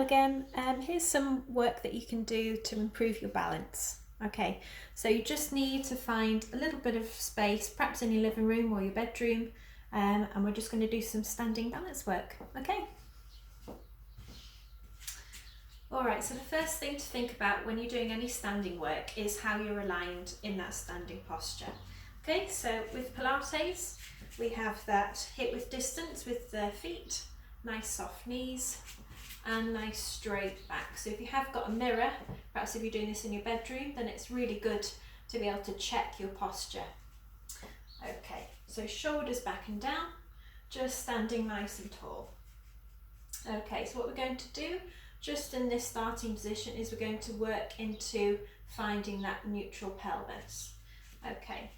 Hello again. Here's some work that you can do to improve your balance. Okay, so you just need to find a little bit of space, perhaps in your living room or your bedroom, and we're just going to do some standing balance work. Okay. Alright, so the first thing to think about when you're doing any standing work is how you're aligned in that standing posture. Okay, so with Pilates, we have that hip width distance with the feet, nice soft knees, and nice straight back. So if you have got a mirror, perhaps if you're doing this in your bedroom, then it's really good to be able to check your posture. Okay, so shoulders back and down, just standing nice and tall. Okay, so what we're going to do just in this starting position is we're going to work into finding that neutral pelvis. Okay,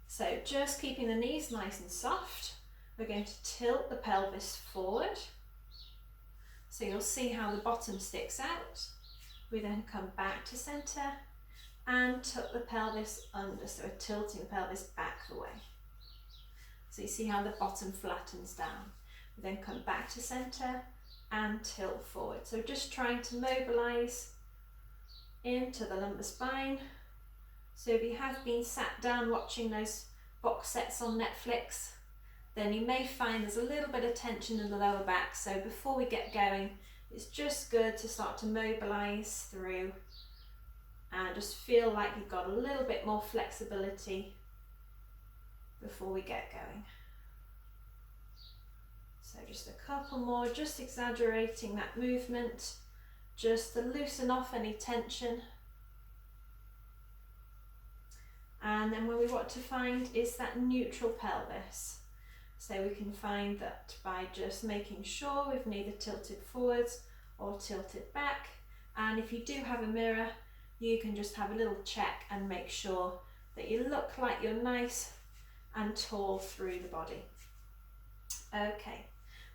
so just keeping the knees nice and soft, we're going to tilt the pelvis forward. So you'll see how the bottom sticks out. We then come back to centre and tuck the pelvis under, so we're tilting the pelvis back the way. So you see how the bottom flattens down. We then come back to centre and tilt forward. So just trying to mobilise into the lumbar spine. So if you have been sat down watching those box sets on Netflix, then you may find there's a little bit of tension in the lower back. So before we get going, it's just good to start to mobilise through and just feel like you've got a little bit more flexibility before we get going. So just a couple more, just exaggerating that movement, just to loosen off any tension. And then what we want to find is that neutral pelvis. So we can find that by just making sure we've neither tilted forwards or tilted back. And if you do have a mirror, you can just have a little check and make sure that you look like you're nice and tall through the body. Okay,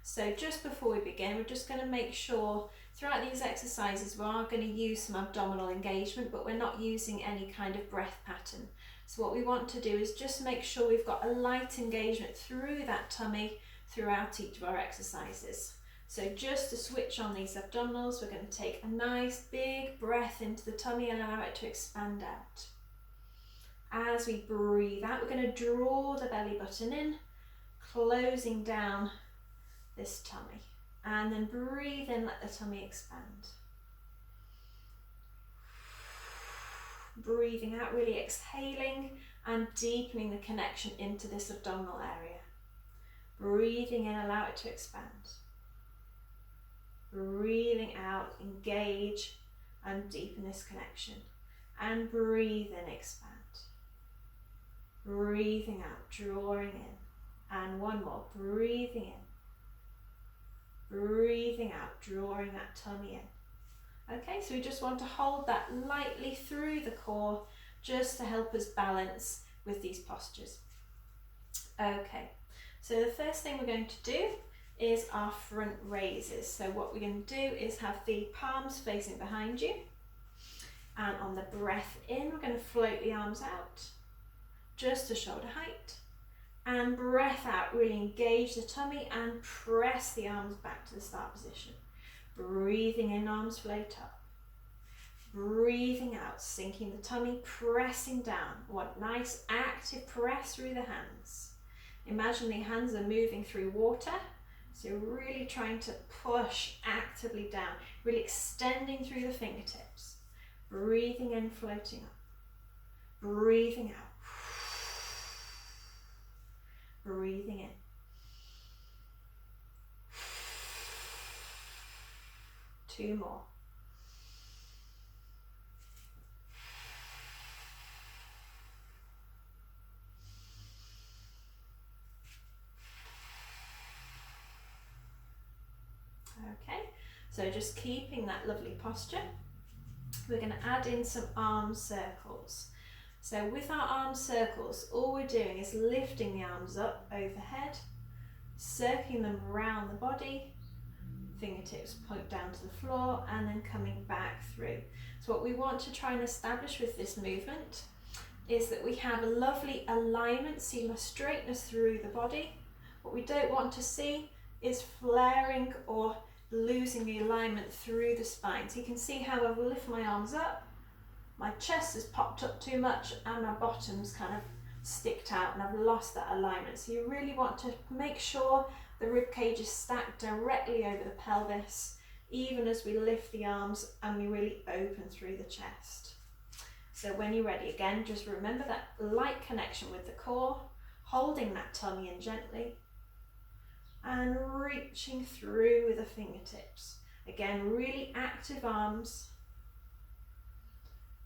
so just before we begin, we're just going to make sure throughout these exercises we are going to use some abdominal engagement, but we're not using any kind of breath pattern. So what we want to do is just make sure we've got a light engagement through that tummy throughout each of our exercises. So just to switch on these abdominals, we're going to take a nice big breath into the tummy and allow it to expand out. As we breathe out, we're going to draw the belly button in, closing down this tummy. And then breathe in, let the tummy expand. Breathing out, really exhaling and deepening the connection into this abdominal area. Breathing in, allow it to expand. Breathing out, engage and deepen this connection. And breathe in, expand. Breathing out, drawing in. And one more, breathing in. Breathing out, drawing that tummy in. Okay, so we just want to hold that lightly through the core just to help us balance with these postures. Okay, so the first thing we're going to do is our front raises. So what we're going to do is have the palms facing behind you, and on the breath in we're going to float the arms out just to shoulder height, and breath out, really engage the tummy and press the arms back to the start position. Breathing in, arms float up. Breathing out, sinking the tummy, pressing down. What nice active press through the hands. Imagine the hands are moving through water. So you're really trying to push actively down, really extending through the fingertips. Breathing in, floating up. Breathing out. Breathing in. Two more. Okay, so just keeping that lovely posture, we're going to add in some arm circles. So with our arm circles, all we're doing is lifting the arms up overhead, circling them around the body, fingertips point down to the floor and then coming back through. So what we want to try and establish with this movement is that we have a lovely alignment, seamless straightness through the body. What we don't want to see is flaring or losing the alignment through the spine. So you can see how I will lift my arms up, my chest has popped up too much and my bottom's kind of sticked out and I've lost that alignment. So you really want to make sure the rib cage is stacked directly over the pelvis, even as we lift the arms and we really open through the chest. So when you're ready, again, just remember that light connection with the core, holding that tummy in gently and reaching through with the fingertips. Again, really active arms,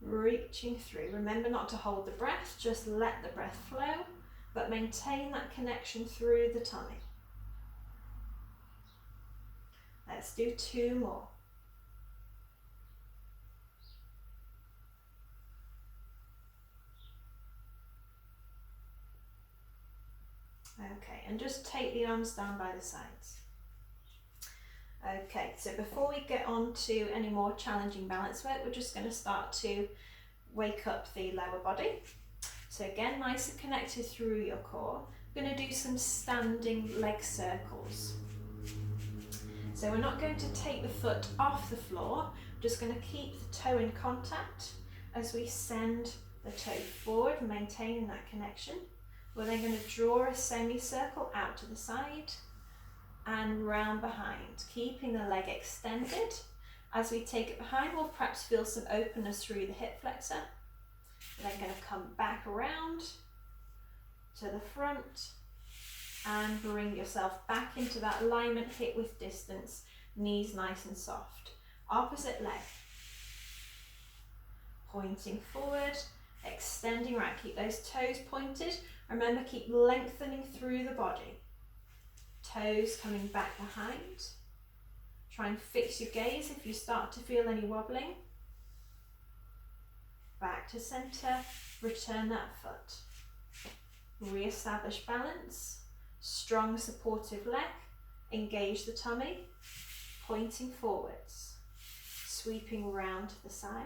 reaching through. Remember not to hold the breath, just let the breath flow, but maintain that connection through the tummy. Let's do 2 more. Okay, and just take the arms down by the sides. Okay, so before we get on to any more challenging balance work, we're just going to start to wake up the lower body. So again, nice and connected through your core. We're going to do some standing leg circles. So we're not going to take the foot off the floor, we're just going to keep the toe in contact as we send the toe forward, maintaining that connection. We're then going to draw a semicircle out to the side and round behind, keeping the leg extended. As we take it behind, we'll perhaps feel some openness through the hip flexor. We're then going to come back around to the front and bring yourself back into that alignment, hip width distance, knees nice and soft. Opposite leg. Pointing forward, extending right, keep those toes pointed. Remember, keep lengthening through the body. Toes coming back behind. Try and fix your gaze if you start to feel any wobbling. Back to center, return that foot. Re-establish balance. Strong supportive leg, engage the tummy, pointing forwards, sweeping round to the side,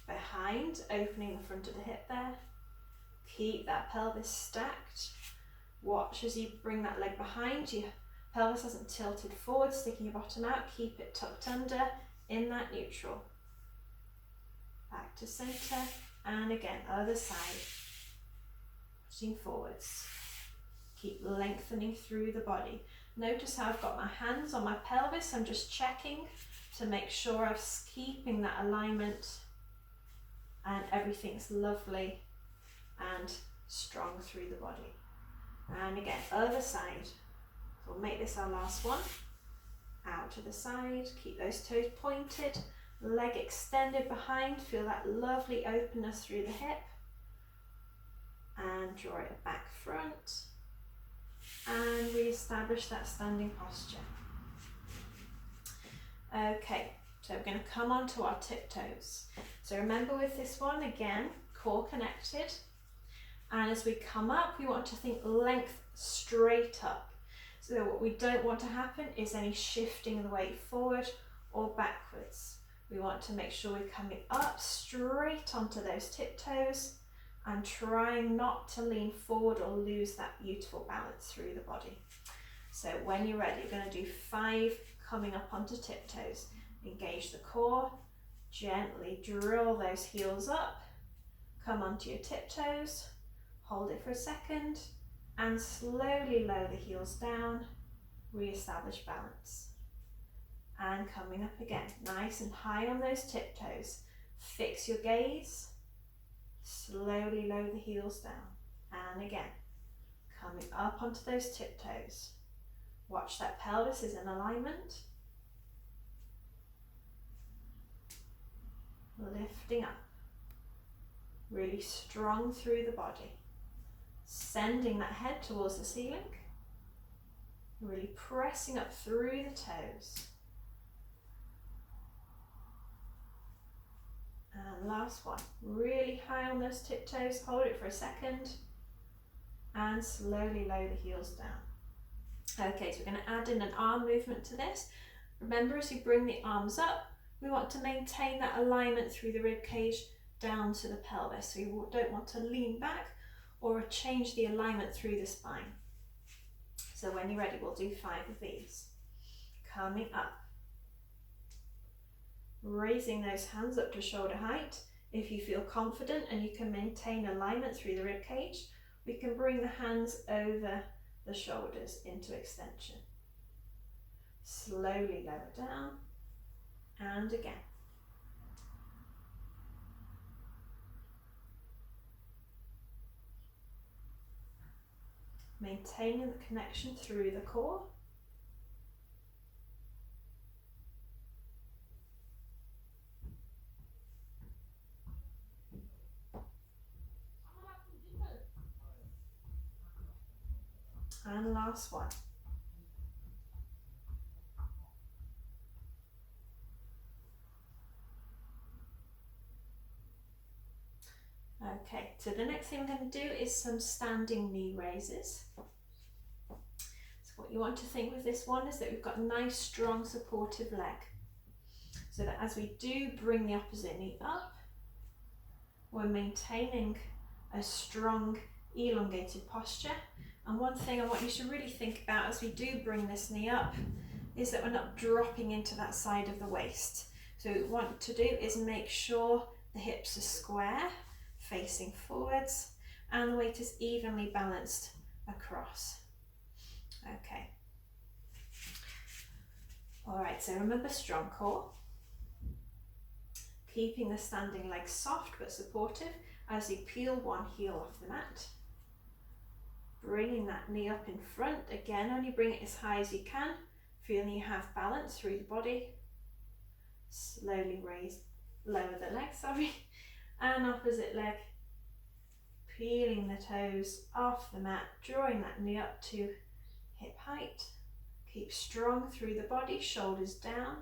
behind, opening the front of the hip there, keep that pelvis stacked, watch as you bring that leg behind you, pelvis hasn't tilted forward, sticking your bottom out, keep it tucked under in that neutral, back to center, and again, other side, pushing forwards. Keep lengthening through the body. Notice how I've got my hands on my pelvis. I'm just checking to make sure I'm keeping that alignment and everything's lovely and strong through the body. And again, other side. So we'll make this our last one. Out to the side, keep those toes pointed, leg extended behind, feel that lovely openness through the hip. And draw it back front. And re-establish that standing posture. Okay, so we're going to come onto our tiptoes. So remember with this one, again, core connected. And as we come up, we want to think length straight up. So what we don't want to happen is any shifting of the weight forward or backwards. We want to make sure we're coming up straight onto those tiptoes and trying not to lean forward or lose that beautiful balance through the body. So when you're ready, you're going to do 5 coming up onto tiptoes. Engage the core, gently drill those heels up, come onto your tiptoes, hold it for a second, and slowly lower the heels down, re-establish balance. And coming up again, nice and high on those tiptoes. Fix your gaze. Slowly lower the heels down. And again, coming up onto those tiptoes. Watch that pelvis is in alignment. Lifting up. Really strong through the body. Sending that head towards the ceiling. Really pressing up through the toes. And last one, really high on those tiptoes, hold it for a second and slowly lower the heels down. Okay, so we're going to add in an arm movement to this. Remember, as you bring the arms up, we want to maintain that alignment through the rib cage down to the pelvis. So you don't want to lean back or change the alignment through the spine. So when you're ready, we'll do 5 of these. coming up. Raising those hands up to shoulder height. If you feel confident and you can maintain alignment through the rib cage, we can bring the hands over the shoulders into extension. Slowly lower down, and again. Maintaining the connection through the core. And last one. Okay, so the next thing we're going to do is some standing knee raises. So what you want to think with this one is that we've got a nice strong supportive leg, so that as we do bring the opposite knee up, we're maintaining a strong elongated posture. And one thing I want you to really think about as we do bring this knee up is that we're not dropping into that side of the waist. So what we want to do is make sure the hips are square, facing forwards, and the weight is evenly balanced across. Okay. All right, so remember strong core. Keeping the standing leg soft but supportive as you peel one heel off the mat. Bringing that knee up in front. Again, only bring it as high as you can, feeling you have balance through the body. Slowly lower the leg, and opposite leg. Peeling the toes off the mat, drawing that knee up to hip height. Keep strong through the body, shoulders down.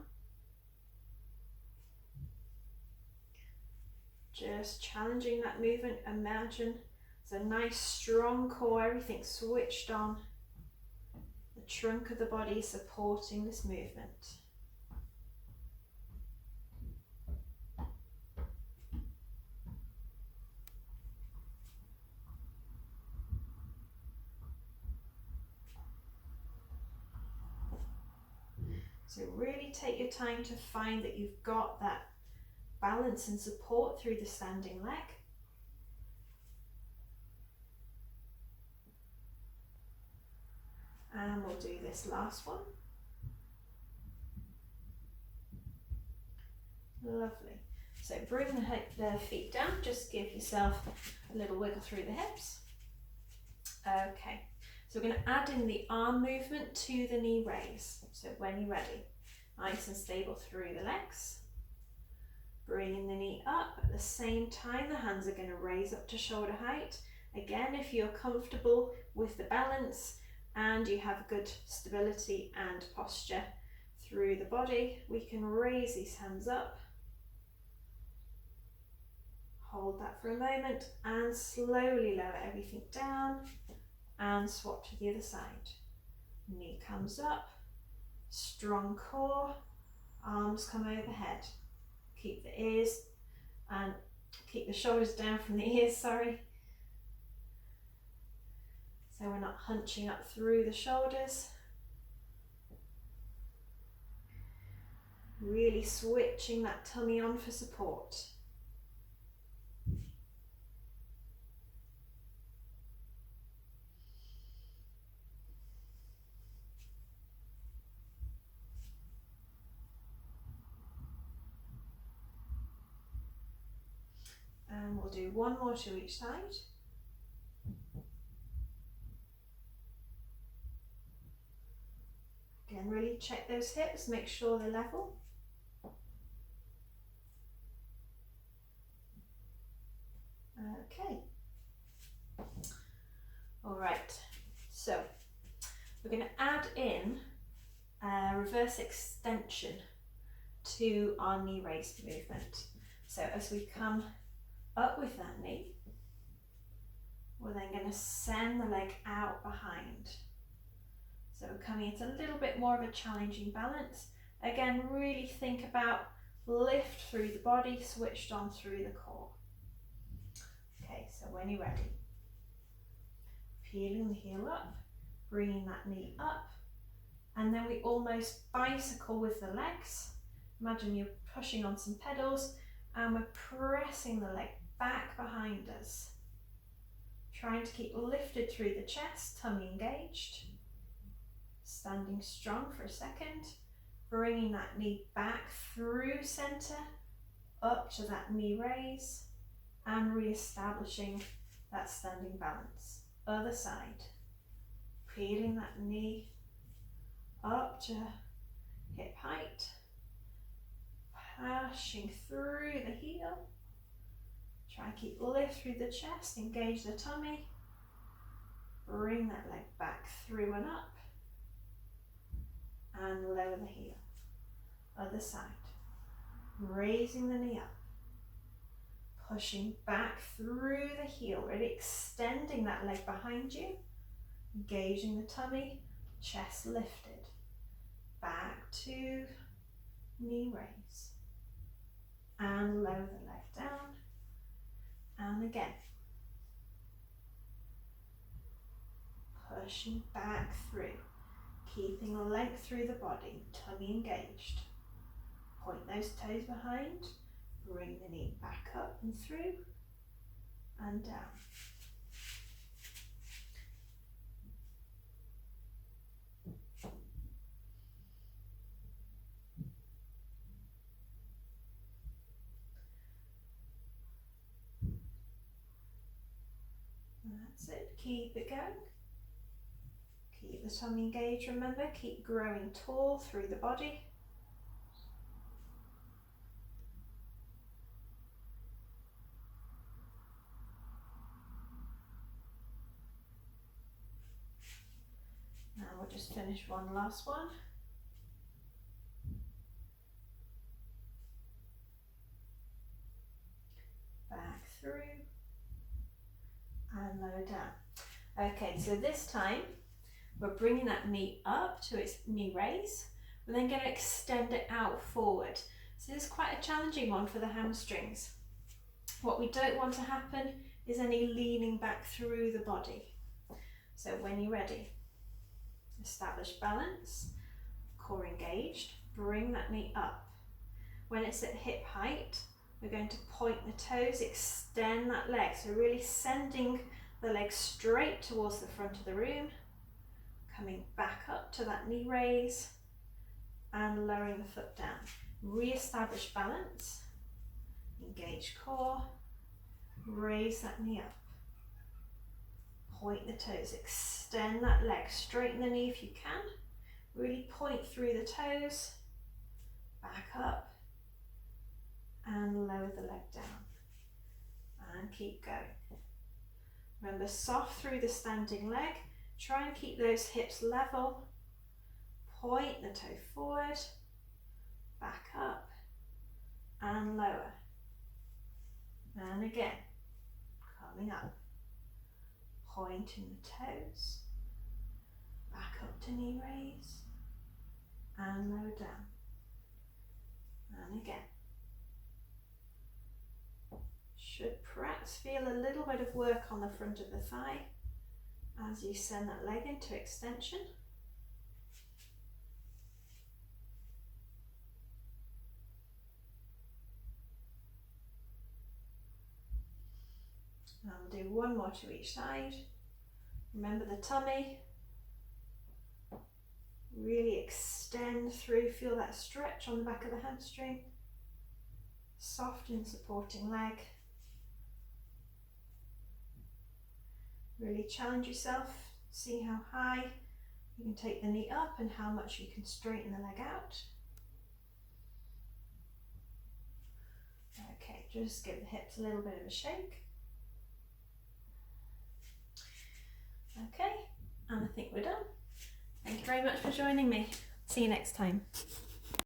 Just challenging that movement. Imagine it's a nice strong core, everything switched on. The trunk of the body supporting this movement. So really take your time to find that you've got that balance and support through the standing leg. And we'll do this last one. Lovely. So bring the feet down, just give yourself a little wiggle through the hips. Okay, so we're going to add in the arm movement to the knee raise. So when you're ready, nice and stable through the legs. Bringing the knee up, at the same time the hands are going to raise up to shoulder height. Again, if you're comfortable with the balance and you have good stability and posture through the body, we can raise these hands up. Hold that for a moment and slowly lower everything down and swap to the other side. Knee comes up, strong core, arms come overhead. Keep the ears and keep the shoulders down from the ears, sorry. So we're not hunching up through the shoulders. Really switching that tummy on for support. And we'll do one more to each side. Again, really check those hips, make sure they're level. Okay. All right, so we're going to add in a reverse extension to our knee raise movement. So as we come up with that knee, we're then going to send the leg out behind. So we're coming into a little bit more of a challenging balance. Again, really think about lift through the body, switched on through the core. Okay, so when you're ready, peeling the heel up, bringing that knee up And then we almost bicycle with the legs. Imagine you're pushing on some pedals and we're pressing the leg back behind us. Trying to keep lifted through the chest, tummy engaged. Standing strong for a second. Bringing that knee back through center, up to that knee raise, and re-establishing that standing balance. Other side. Peeling that knee up to hip height. Pushing through the heel. Try and keep lift through the chest, engage the tummy. Bring that leg back through and up. And lower the heel. Other side. Raising the knee up. Pushing back through the heel, really extending that leg behind you. Engaging the tummy, chest lifted. Back to knee raise. And lower the leg down. And again. Pushing back through. Keeping length through the body, tummy engaged. Point those toes behind. Bring the knee back up and through and down. And that's it. Keep it going. Keep the tummy engaged, remember. Keep growing tall through the body. Now we'll just finish one last one. Back through and lower down. Okay, so this time we're bringing that knee up to its knee raise. We're then going to extend it out forward. So this is quite a challenging one for the hamstrings. What we don't want to happen is any leaning back through the body. So when you're ready, establish balance, core engaged, bring that knee up. When it's at hip height, we're going to point the toes, extend that leg. So really sending the leg straight towards the front of the room, coming back up to that knee raise and lowering the foot down. Re-establish balance, engage core, raise that knee up. Point the toes, extend that leg, straighten the knee if you can. Really point through the toes, back up, and lower the leg down. And keep going. Remember, soft through the standing leg. Try and keep those hips level. Point the toe forward, back up, and lower. And again, coming up. Pointing the toes, back up to knee raise, and lower down. And again. Should perhaps feel a little bit of work on the front of the thigh as you send that leg into extension. And we'll do one more to each side. Remember the tummy. Really extend through, feel that stretch on the back of the hamstring. Soft and supporting leg. Really challenge yourself, see how high you can take the knee up and how much you can straighten the leg out. Okay, just give the hips a little bit of a shake. Okay, and I think we're done. Thank you very much for joining me. See you next time.